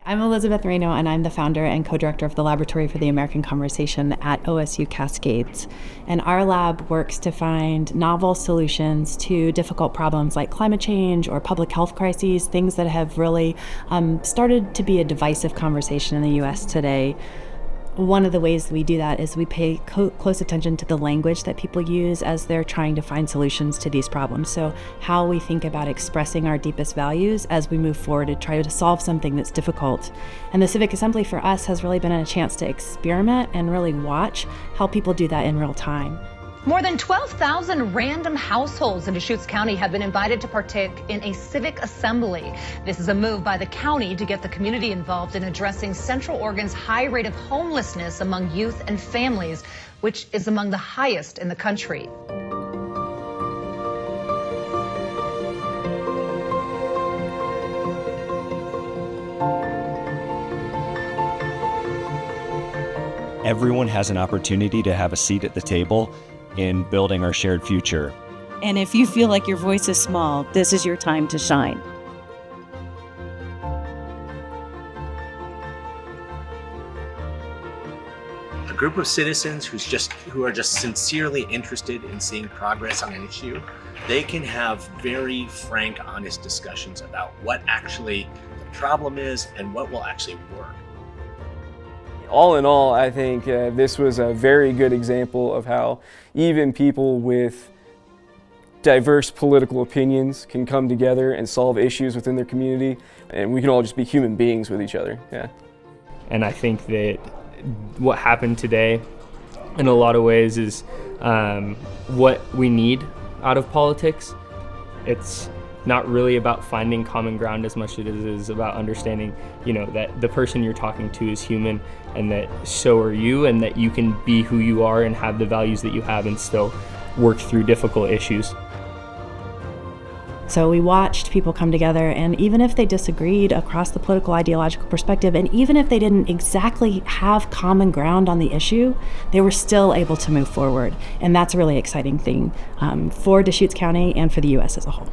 I'm Elizabeth Marino, and I'm the founder and co-director of the Laboratory for the American Conversation at OSU-Cascades. And our lab works to find novel solutions to difficult problems like climate change or public health crises, things that have really started to be a divisive conversation in the U.S. today. One of the ways we do that is we pay close attention to the language that people use as they're trying to find solutions to these problems. So how we think about expressing our deepest values as we move forward to try to solve something that's difficult. And the Civic Assembly for us has really been a chance to experiment and really watch how people do that in real time. More than 12,000 random households in Deschutes County have been invited to partake in a civic assembly. This is a move by the county to get the community involved in addressing Central Oregon's high rate of homelessness among youth and families, which is among the highest in the country. Everyone has an opportunity to have a seat at the table in building our shared future. And if you feel like your voice is small, this is your time to shine. A group of citizens who are just sincerely interested in seeing progress on an issue, they can have very frank, honest discussions about what actually the problem is and what will actually work. All in all, I think this was a very good example of how even people with diverse political opinions can come together and solve issues within their community, and we can all just be human beings with each other. Yeah. And I think that what happened today, in a lot of ways, is what we need out of politics. It's not really about finding common ground as much as it is about understanding, that the person you're talking to is human, and that so are you, and that you can be who you are and have the values that you have and still work through difficult issues. So we watched people come together, and even if they disagreed across the political ideological perspective, and even if they didn't exactly have common ground on the issue, they were still able to move forward. And that's a really exciting thing for Deschutes County and for the U.S. as a whole.